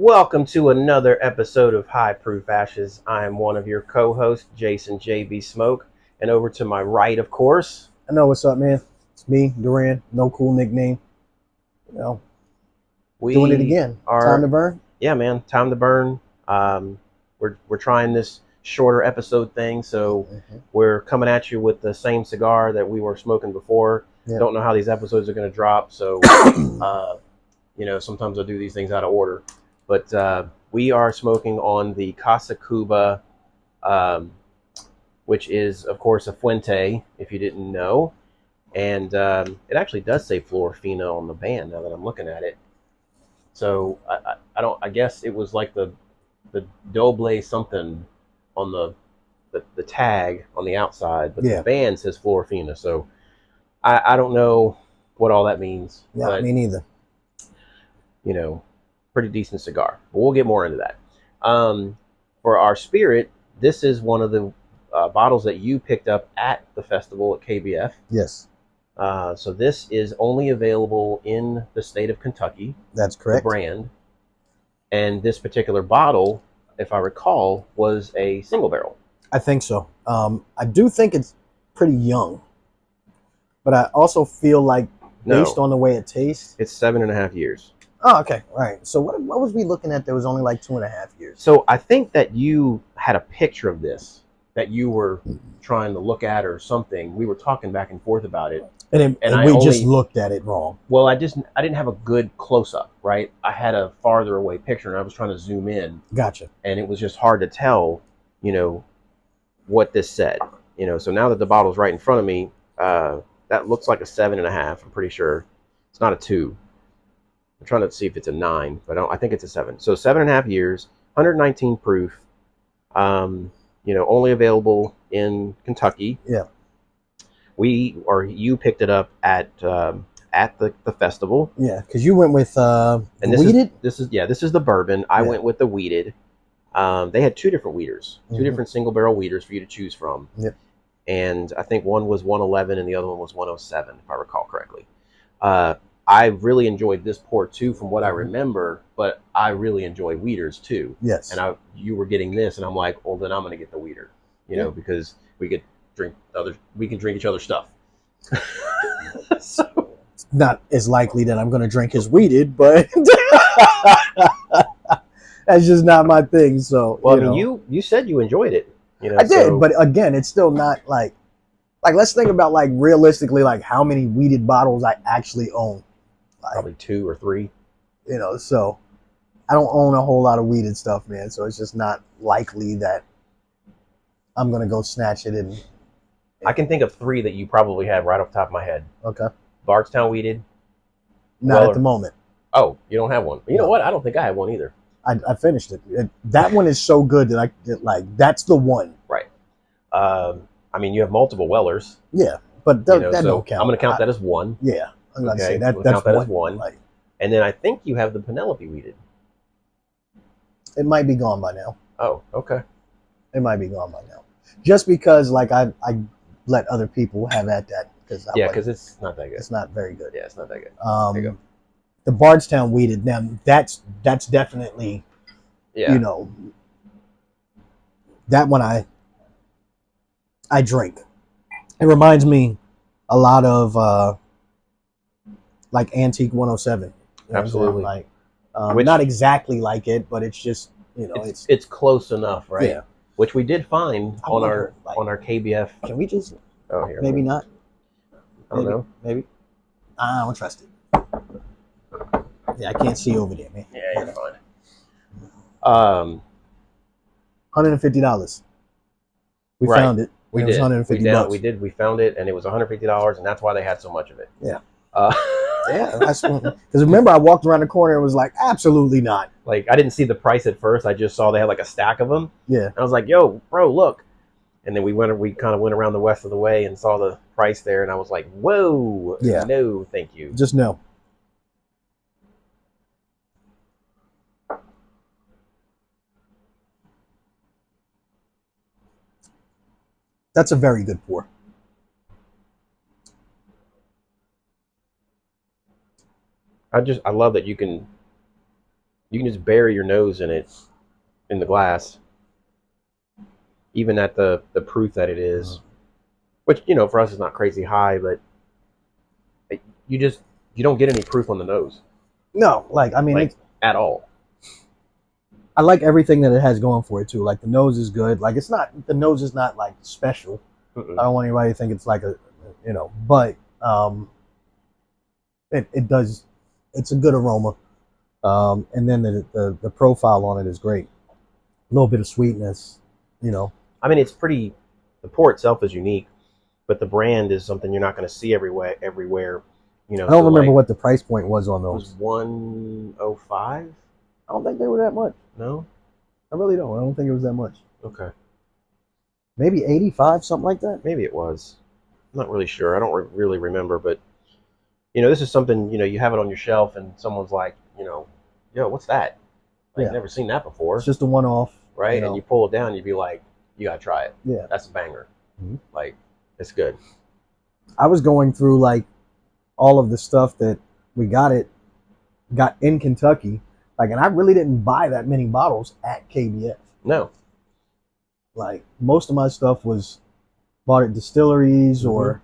Welcome to another episode of High Proof Ashes. I am one of your co-hosts, Jason JB Smoke, and over to my right, of course, I know what's up, man. It's me, Duran. No cool nickname. You know, we doing it again. Time to burn. Yeah, man, time to burn. We're trying this shorter episode thing, so we're coming at you with the same cigar that we were smoking before. Yeah. Don't know how these episodes are going to drop, so sometimes I'll do these things out of order. But we are smoking on the Casa Cuba, which is, of course, a Fuente, if you didn't know. And it actually does say Flora Fina on the band now that I'm looking at it. So I guess it was like the doble something on the tag on the outside, but the band says Flora Fina. So I don't know what all that means. Yeah, but, me neither. Pretty decent cigar, but we'll get more into that. For our spirit, this is one of the bottles that you picked up at the festival at KBF. Yes. So this is only available in the state of Kentucky. That's correct. The brand. And this particular bottle, if I recall, was a single barrel. I think so. I do think it's pretty young, but I also feel like based on the way it tastes, it's 7.5 years. Oh, okay. All right. So what was we looking at? There was only like 2.5 years. So I think that you had a picture of this that you were trying to look at or something. We were talking back and forth about it. And we just looked at it wrong. Well, I didn't have a good close-up, right? I had a farther away picture, and I was trying to zoom in. Gotcha. And it was just hard to tell, what this said. So now that the bottle's right in front of me, that looks like a 7.5. I'm pretty sure it's not a 2. I'm trying to see if it's a 9, but I think it's a 7. So 7.5 years, 119 proof. Only available in Kentucky. Yeah. You picked it up at the festival. Yeah, because you went with weeded. This is the bourbon. I went with the weeded. They had two different weeders, two different single barrel weeders for you to choose from. Yep. And I think one was 111 and the other one was 107, if I recall correctly. I really enjoyed this pour too, from what I remember, but I really enjoy weeders too. Yes. And you were getting this, and I'm like, well, then I'm going to get the weeder, because we can drink each other's stuff. So it's not as likely that I'm going to drink his weeded, but that's just not my thing. So, well, you said you enjoyed it. I did, but again, it's still not like let's think about realistically how many weeded bottles I actually own. Probably 2 or 3. So I don't own a whole lot of weeded stuff, man. So it's just not likely that I'm gonna go snatch it. And I can think of 3 that you probably have right off the top of my head. Okay. Bardstown weeded. Not at the moment. Oh, you don't have one. You know what? I don't think I have one either. I finished it. That one is so good that that's the one. Right. You have multiple Wellers. Yeah, but that don't count. I'm going to count that as 1. Yeah. I'm going to say that's count that as 1. And then I think you have the Penelope weeded. It might be gone by now. Oh, okay. It might be gone by now. Just because I let other people have at that. Because it's not that good. It's not very good. Yeah, it's not that good. There you go. The Bardstown weeded, now that's definitely, that one I drink. It reminds me a lot of Antique 107. Absolutely. Not exactly like it, but it's just it's close enough, right? Yeah. Which we did find on our KBF. Can we just? Oh, here. Maybe not. I don't know. Maybe. I don't trust it. Yeah, I can't see over there, man. Yeah, you're fine. $150. We found it. We did. It was $150. We did. We found it, and it was $150, and that's why they had so much of it. Yeah. Yeah, that's because remember I walked around the corner and was like, absolutely not. I didn't see the price at first. I just saw they had a stack of them. Yeah. And I was like, yo, bro, look. And then we kind of went around the west of the way and saw the price there, and I was like, whoa. Yeah. No, thank you. Just no. That's a very good pour. I love that you can You can just bury your nose in it, in the glass, even at the proof that it is, which, you know, for us is not crazy high, but you just, you don't get any proof on the nose. No, like, I mean, like, at all. I like everything that it has going for it too. Like, the nose is good. Like, it's not, the nose is not like special. Mm-mm. I don't want anybody to think it's like a, you know, but it does, it's a good aroma. And then the profile on it is great. A little bit of sweetness, you know. I mean, it's pretty, the pour itself is unique, but the brand is something you're not going to see everywhere. You know, I don't remember like, what the price point was on it was those. $105. I don't think they were that much. No, I really don't. I don't think it was that much. okay, Maybe 85, something like that. maybe it was. I'm not really sure. I don't really remember, but you know, this is something, you know, you have it on your shelf, and someone's like, you know, yo, what's that? Like, Yeah. never seen that before. It's just a one-off, right? You know. And you pull it down, you'd be like, you gotta try it. Yeah, that's a banger. Mm-hmm. Like, it's good. I was going through like all of the stuff that we got in Kentucky, like, and I really didn't buy that many bottles at KBF. No, like, most of my stuff was bought at distilleries or,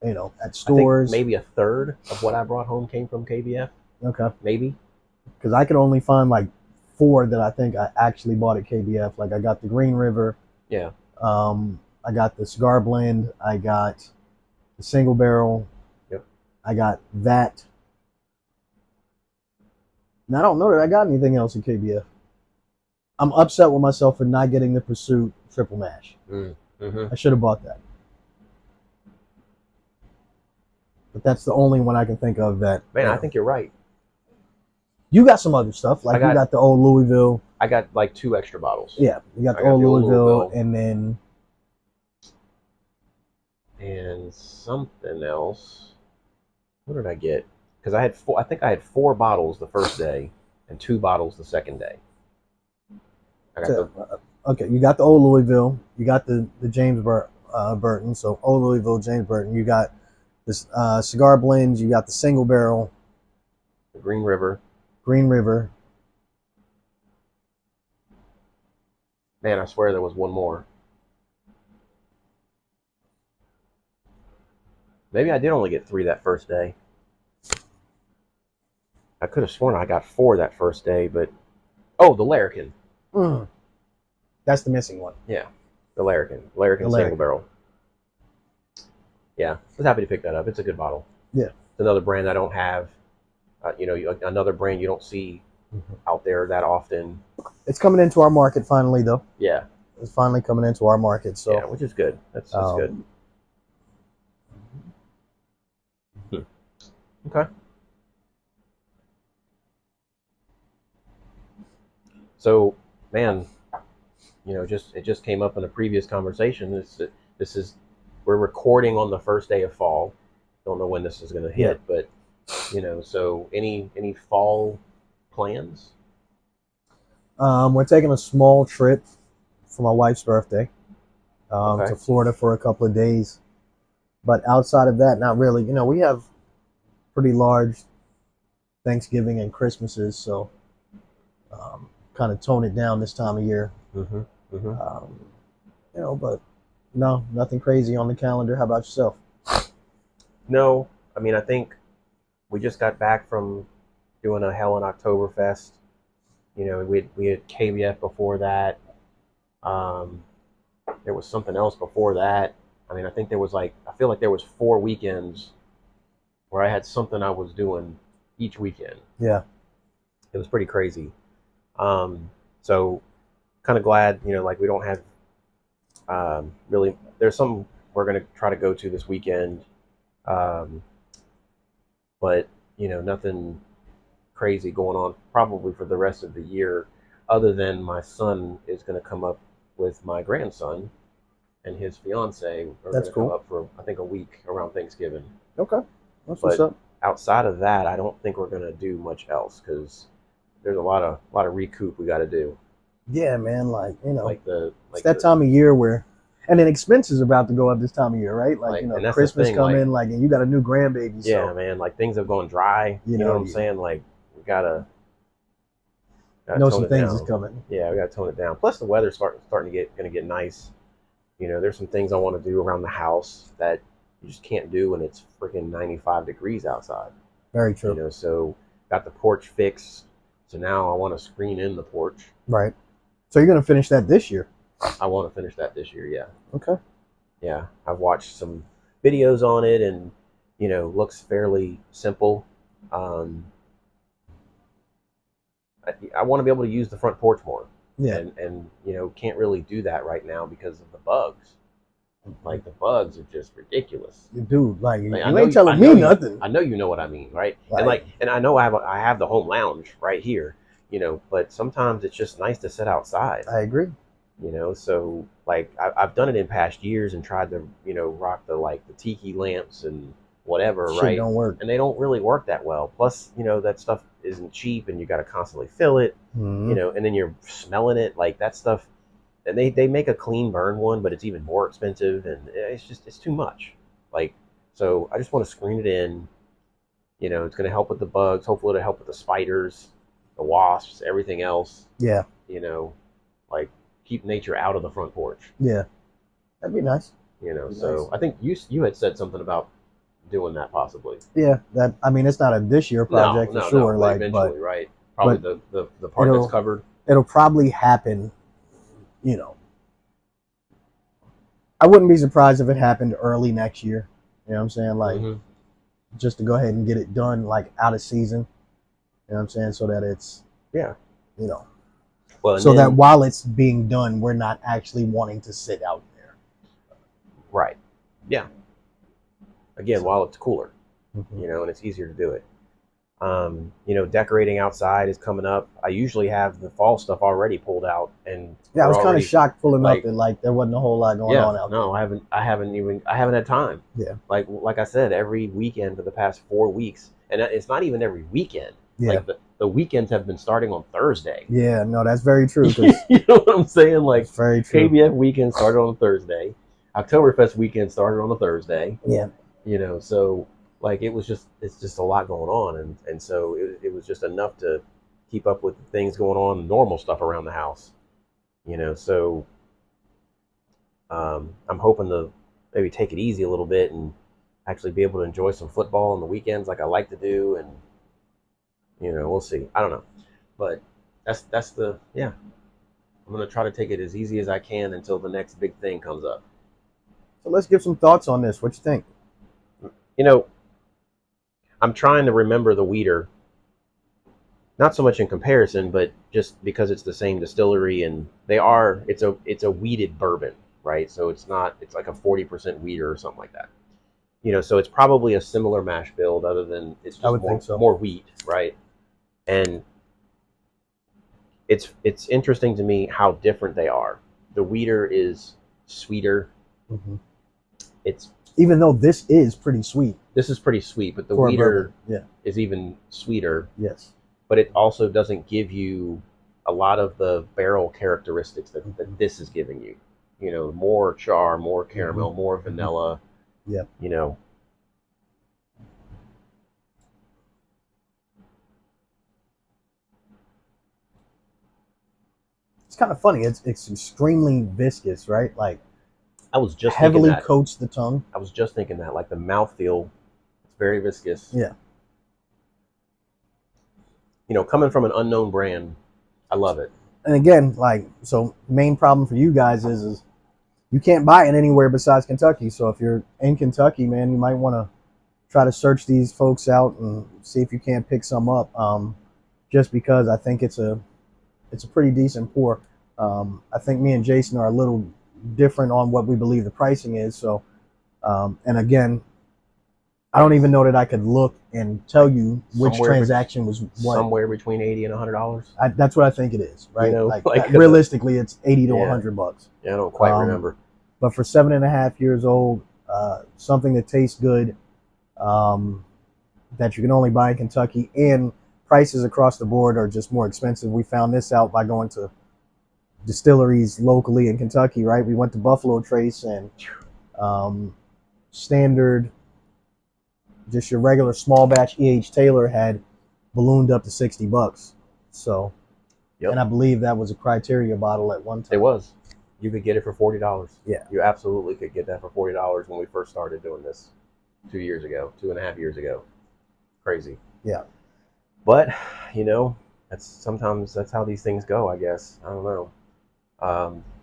you know, at stores. I think maybe a third of what I brought home came from KBF. Okay, maybe, because I could only find like 4 that I think I actually bought at KBF. Like, I got the Green River. Yeah. I got the cigar blend. I got the single barrel. Yep. I got that. And I don't know that I got anything else at KBF. I'm upset with myself for not getting the Pursuit Triple Mash. Mm-hmm. I should have bought that. But that's the only one I can think of that. Man, I think you're right. You got some other stuff. Like, you got the old Louisville. I got like 2 extra bottles. Yeah, you got the old Louisville, and then... and something else. What did I get? Because I had 4. I think I had 4 bottles the first day, and 2 bottles the second day. I got okay, you got the old Louisville. You got the James Burton. So old Louisville, James Burton. You got this cigar blends. You got the single barrel. the Green River. Green River. Man, I swear there was one more. Maybe I did only get 3 that first day. I could have sworn I got 4 that first day, but... Oh, the Larrikin. That's the missing one. Yeah, the Larrikin. Larrikin single barrel. Yeah, I was happy to pick that up. It's a good bottle. Yeah. It's another brand I don't have. You know, another brand you don't see out there that often. It's coming into our market finally, though. Yeah. It's finally coming into our market. So yeah, which is good. That's good. Okay. So, man, you know, it just came up in a previous conversation. This is we're recording on the first day of fall. Don't know when this is going to hit, but you know, so any fall plans? We're taking a small trip for my wife's birthday to Florida for a couple of days. But outside of that, not really. You know, we have pretty large Thanksgiving and Christmases, so kind of tone it down this time of year. You know, but no, nothing crazy on the calendar. How about yourself? No, I mean, I think we just got back from doing a Hell in Oktoberfest. You know, we had KBF before that. There was something else before that. I mean, I think there was I feel like there was 4 weekends where I had something I was doing each weekend. Yeah. It was pretty crazy. So kind of glad, you know, like we don't have really, there's some we're going to try to go to this weekend. But, you know, nothing crazy going on probably for the rest of the year, other than my son is going to come up with my grandson and his fiance. That's cool. Come up for, I think, a week around Thanksgiving. Okay. That's what's up. Outside of that, I don't think we're going to do much else because there's a lot of recoup we got to do. Yeah, man. Like, you know, it's that time of year where, and then expenses are about to go up this time of year, right? Like, you know, Christmas coming, and you got a new grandbaby. Yeah, so, man. Like, things have gone dry. You know what I'm saying? Like, we gotta Gotta know tone some it things is down. coming. Yeah, we gotta tone it down. Plus, the weather's starting to get nice. You know, there's some things I want to do around the house that you just can't do when it's freaking 95 degrees outside. Very You true. know, so got the porch fixed. So now I want to screen in the porch. Right. So you're gonna finish that this year? I want to finish that this year. Yeah. Okay. Yeah. I've watched some videos on it, and looks fairly simple. Um, I want to be able to use the front porch more. Yeah. And can't really do that right now because of the bugs. Like the bugs are just ridiculous. Dude, like you I know ain't telling me nothing. I know you know what I mean, right? And I know I have the home lounge right here, but sometimes it's just nice to sit outside. I agree. So like I've done it in past years and tried to rock the tiki lamps and whatever, Shit right? don't work. And they don't really work that well. Plus, that stuff isn't cheap, and you got to constantly fill it, and then you're smelling it like that stuff. And they make a clean burn one, but it's even more expensive, and it's too much. Like, so I just want to screen it in. It's going to help with the bugs. Hopefully, it'll help with the spiders, the wasps, everything else. Yeah. Like keep nature out of the front porch. Yeah, that'd be nice. So I think you had said something about doing that possibly. Yeah, it's not a this year project for sure. Like eventually, but right? Probably the part that's covered. It'll probably happen. I wouldn't be surprised if it happened early next year. You know what I'm saying? Like, just to go ahead and get it done, like out of season. You know what I'm saying? So that it's Well, so that while it's being done, we're not actually wanting to sit out there. Right. Yeah. Again, while it's cooler, and it's easier to do it. Decorating outside is coming up. I usually have the fall stuff already pulled out, and I was kind of shocked pulling up and there wasn't a whole lot going on out there. No, I haven't had time. Yeah. Like I said, every weekend for the past 4 weeks, and it's not even every weekend. Yeah. Like the weekends have been starting on Thursday. Yeah, no, that's very true. You know what I'm saying? Like, very true. KBF weekend started on a Thursday. Oktoberfest weekend started on a Thursday. Yeah. So like it's just a lot going on, and so it was just enough to keep up with things going on, normal stuff around the house. So I'm hoping to maybe take it easy a little bit and actually be able to enjoy some football on the weekends like I like to do, and we'll see. I don't know, but that's I'm gonna try to take it as easy as I can until the next big thing comes up. So let's give some thoughts on this. What you think? I'm trying to remember the weeder, not so much in comparison, but just because it's the same distillery, and it's a wheated bourbon, right? So it's like a 40% weeder or something like that. So it's probably a similar mash build, other than it's just more wheat, right? And it's interesting to me how different they are. The weeder is sweeter. Mm-hmm. It's even though this is pretty sweet. This is pretty sweet, but the weeder is even sweeter. Yes. But it also doesn't give you a lot of the barrel characteristics that this is giving you. More char, more caramel, more vanilla. Yeah. It's kind of funny. It's extremely viscous, right? Like, I was just heavily coats the tongue. I was just thinking that, like the mouthfeel, it's very viscous. Yeah. Coming from an unknown brand, I love it. And again, so main problem for you guys is you can't buy it anywhere besides Kentucky. So if you're in Kentucky, man, you might want to try to search these folks out and see if you can't pick some up. Just because I think it's a pretty decent pour. I think me and Jason are a little different on what we believe the pricing is. So, and again, I don't even know that I could look and tell you which transaction was what. Somewhere between $80 and $100. That's what I think it is, right? Realistically, it's $80 to $100. Yeah, I don't quite remember. But for 7.5 years old, something that tastes good, that you can only buy in Kentucky, and prices across the board are just more expensive. We found this out by going to distilleries locally in Kentucky, right? We went to Buffalo Trace, and standard, just your regular small batch E.H. Taylor had ballooned up to $60. So Yep. And I believe that was a criteria bottle at one time. It was. You could get it for $40. Yeah. You absolutely could get that for $40 when we first started doing this 2.5 years ago. Crazy. Yeah. But, sometimes that's how these things go, I guess. I don't know.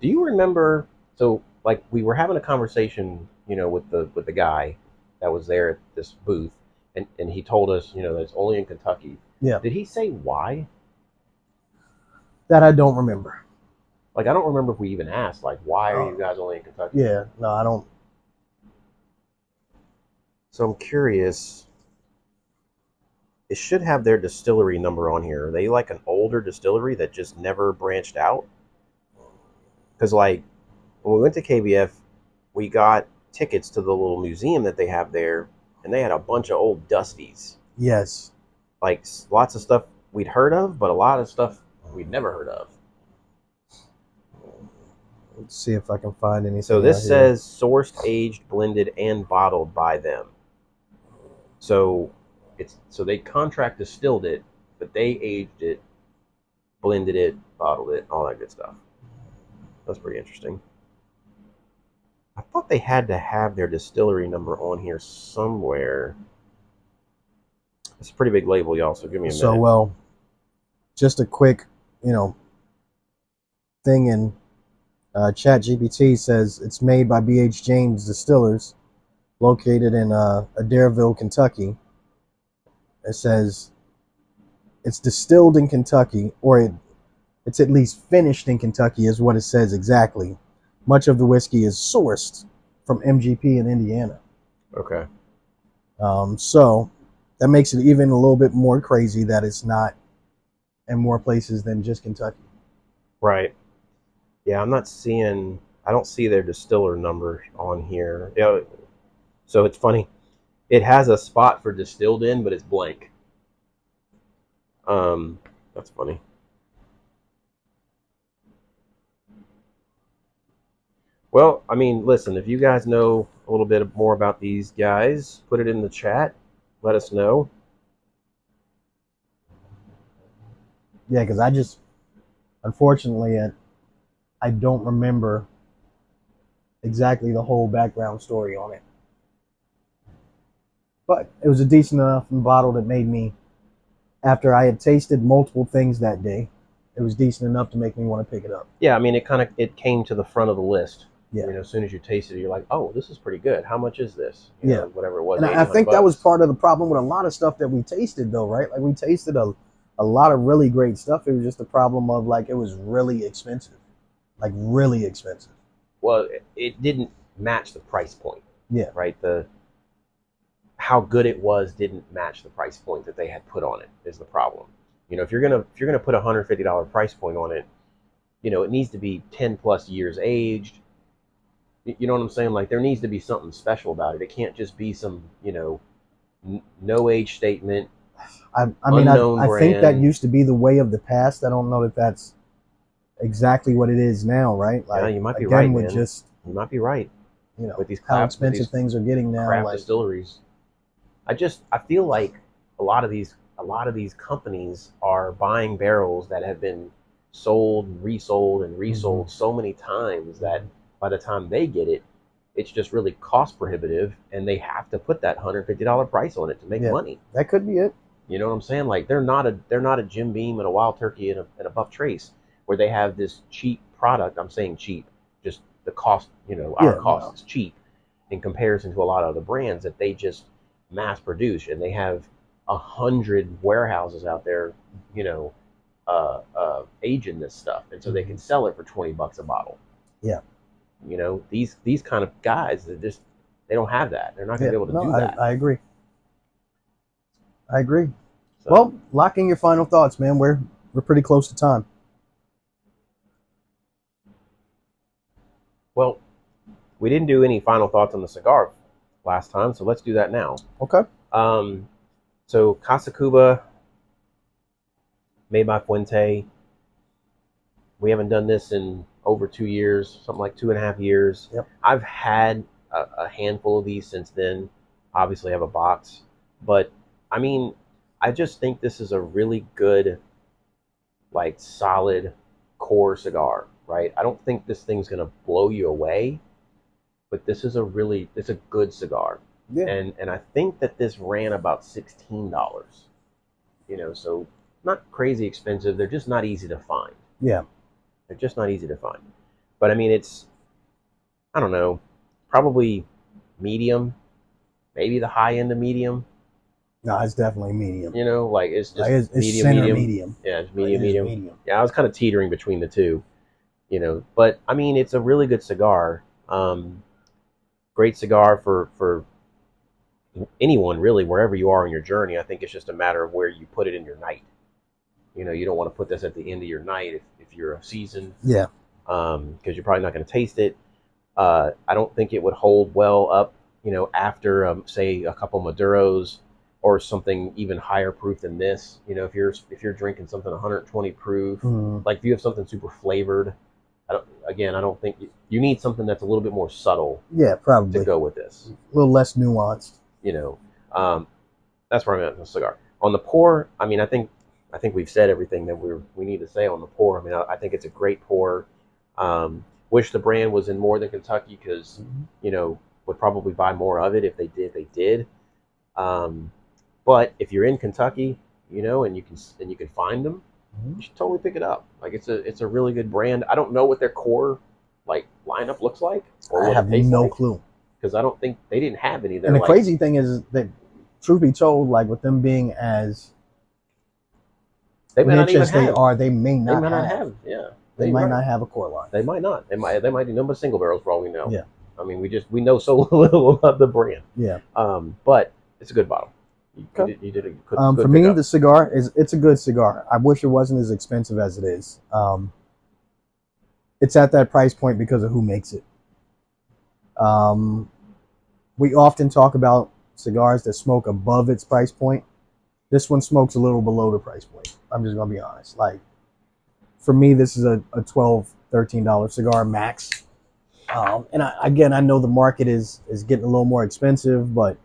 Do you remember? So, like, we were having a conversation, with the guy that was there at this booth, and he told us, that it's only in Kentucky. Yeah. Did he say why? That I don't remember. Like, I don't remember if we even asked, like, why are you guys only in Kentucky? Yeah. No, I don't. So I'm curious. It should have their distillery number on here. Are they like an older distillery that just never branched out? Because, like, when we went to KBF, we got tickets to the little museum that they have there, and they had a bunch of old dusties. Yes. Like, lots of stuff we'd heard of, but a lot of stuff we'd never heard of. Let's see if I can find anything. So this says sourced, aged, blended, and bottled by them. So they contract distilled it, but they aged it, blended it, bottled it, all that good stuff. That's pretty interesting. I thought they had to have their distillery number on here somewhere. It's a pretty big label, y'all, so give me a minute. So, well, just a quick, thing in ChatGPT says it's made by B.H. James Distillers, located in Adairville, Kentucky. It says it's distilled in Kentucky, or it's at least finished in Kentucky, is what it says exactly. Much of the whiskey is sourced from MGP in Indiana. Okay. So that makes it even a little bit more crazy that it's not in more places than just Kentucky. Right. Yeah, I don't see their distiller number on here. Yeah, so it's funny. It has a spot for distilled in, but it's blank. That's funny. Well, I mean, listen, if you guys know a little bit more about these guys, put it in the chat. Let us know. Yeah, because unfortunately, I don't remember exactly the whole background story on it. But it was a decent enough bottle that made me, after I had tasted multiple things that day, it was decent enough to make me want to pick it up. Yeah, I mean, it came to the front of the list. Yeah. As soon as you taste it, you're like, oh, this is pretty good. How much is this? Whatever it was. And I think that was part of the problem with a lot of stuff that we tasted, though, right? Like, we tasted a lot of really great stuff. It was just a problem of, like, it was really expensive. Like, really expensive. Well, it didn't match the price point. Yeah. Right? How good it was didn't match the price point that they had put on it is the problem. If you're gonna put $150 price point on it, it needs to be 10 plus years aged. You know what I'm saying? Like, there needs to be something special about it. It can't just be some, no age statement. I mean, I think that used to be the way of the past. I don't know if that's exactly what it is now, right? Like, yeah, you might be right, man. You might be right. With these how expensive things are getting now, craft like distilleries. I feel like a lot of these companies are buying barrels that have been sold, resold, and resold so many times that by the time they get it, it's just really cost prohibitive, and they have to put that $150 price on it to make money. That could be it. You know what I'm saying? Like, they're not a Jim Beam and a Wild Turkey and a Buff Trace where they have this cheap product. I'm saying cheap, just the cost. Our cost is cheap in comparison to a lot of other brands that they just mass produce, and they have 100 warehouses out there, aging this stuff, and so they can sell it for $20 a bottle. Yeah. These kind of guys, they don't have that. They're not going to be able to do that. I agree. So, well, lock in your final thoughts, man. We're pretty close to time. Well, we didn't do any final thoughts on the cigar last time, so let's do that now. Okay. So Casa Cuba, made by Fuente. We haven't done this in over 2 years, something like 2.5 years. Yep. I've had a handful of these since then. Obviously, I have a box, but I mean, I just think this is a really good like solid core cigar, right? I don't think this thing's gonna blow you away, but it's a good cigar. Yeah. And I think that this ran about $16. So not crazy expensive. They're just not easy to find. Yeah. They're just not easy to find. But I mean, I don't know, probably medium, maybe the high end of medium. No, it's definitely medium. Like it's just like it's medium, center medium. medium. Yeah, it's Like, medium, it is medium. medium. Yeah, I was kind of teetering between the two. But I mean, it's a really good cigar. Great cigar for anyone really, wherever you are in your journey. I think it's just a matter of where you put it in your night. You don't want to put this at the end of your night if you're a seasoned. Yeah. Because you're probably not going to taste it. I don't think it would hold well up, after say a couple Maduros or something even higher proof than this. If you're drinking something 120 proof, like if you have something super flavored, I don't think you need something that's a little bit more subtle. Yeah, probably to go with this. A little less nuanced. That's where I'm at with the cigar. On the pour, I mean, I think we've said everything that we need to say on the pour. I mean, I think it's a great pour. Wish the brand was in more than Kentucky because would probably buy more of it if they did. But if you're in Kentucky, and you can find them, you should totally pick it up. Like it's a really good brand. I don't know what their core like lineup looks like, or I what have it tastes no like, clue. because I don't think they didn't have any. And the crazy thing is that, truth be told, like with them being as they may not niche even as they have. are, they may not have. Yeah, they might not have a core line. They might not. They might be nothing but single barrels for all we know. Yeah. I mean, we know so little about the brand. Yeah. But it's a good bottle. You did a good. For me, the cigar it's a good cigar. I wish it wasn't as expensive as it is. It's at that price point because of who makes it. We often talk about cigars that smoke above its price point. This one smokes a little below the price point. I'm just gonna be honest. Like, for me, this is a $12, $13 cigar max. And I know the market is getting a little more expensive, but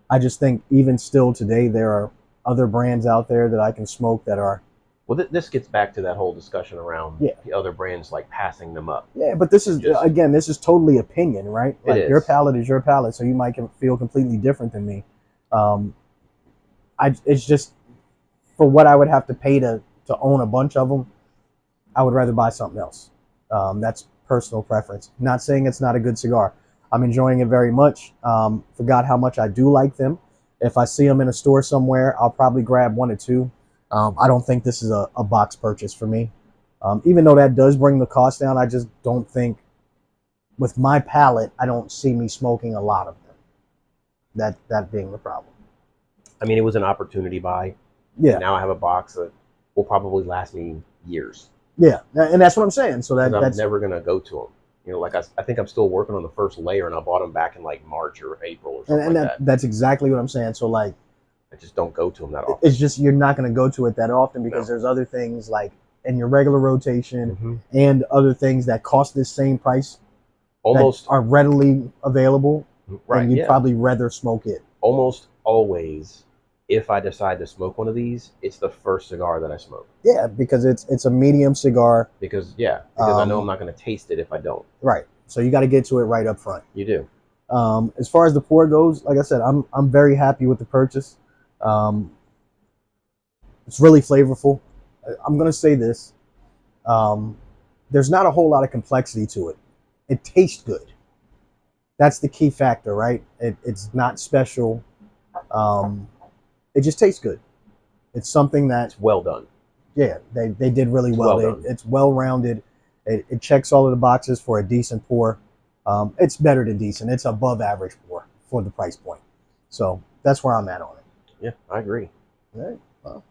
I just think even still today there are other brands out there that I can smoke that are. Well, this gets back to that whole discussion around the other brands like passing them up. Yeah, but this is this is totally opinion, right? Like, your palate is your palate, so you might feel completely different than me. It's just for what I would have to pay to own a bunch of them, I would rather buy something else. That's personal preference. Not saying it's not a good cigar. I'm enjoying it very much. Forgot how much I do like them. If I see them in a store somewhere, I'll probably grab one or two. I don't think this is a box purchase for me. Even though that does bring the cost down, I just don't think, with my palate, I don't see me smoking a lot of them. That being the problem. I mean, it was an opportunity buy. Yeah. And now I have a box that will probably last me years. Yeah, and that's what I'm saying. So that's never gonna go to them. Like I think I'm still working on the first layer, and I bought them back in like March or April or something like that. That's exactly what I'm saying. So like, I just don't go to them that often. It's just you're not going to go to it that often because there's other things like in your regular rotation and other things that cost this same price, almost, that are readily available. Right, and you'd probably rather smoke it. Almost always, if I decide to smoke one of these, it's the first cigar that I smoke. Yeah, because it's a medium cigar. Because I know I'm not going to taste it if I don't. Right. So you got to get to it right up front. You do. As far as the pour goes, like I said, I'm very happy with the purchase. It's really flavorful. I'm going to say this. There's not a whole lot of complexity to it. It tastes good. That's the key factor, right? It's not special. It just tastes good. It's something that's well done. Yeah, they did really well. It's well-rounded. It checks all of the boxes for a decent pour. It's better than decent. It's above average pour for the price point. So that's where I'm at on it. Yeah, I agree. All right. Well,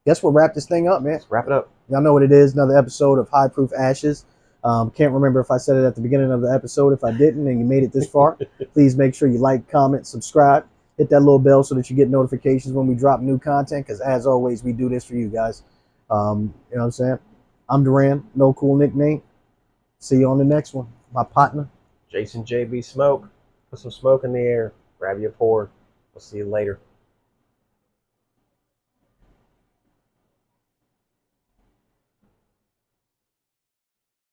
guess we'll wrap this thing up, man. Let's wrap it up. Y'all know what it is. Another episode of High Proof Ashes. Can't remember if I said it at the beginning of the episode. If I didn't and you made it this far, please make sure you like, comment, subscribe. Hit that little bell so that you get notifications when we drop new content, because as always, we do this for you guys. You know what I'm saying? I'm Duran, no cool nickname. See you on the next one. My partner, Jason JB Smoke. Put some smoke in the air. Grab your pour. We'll see you later.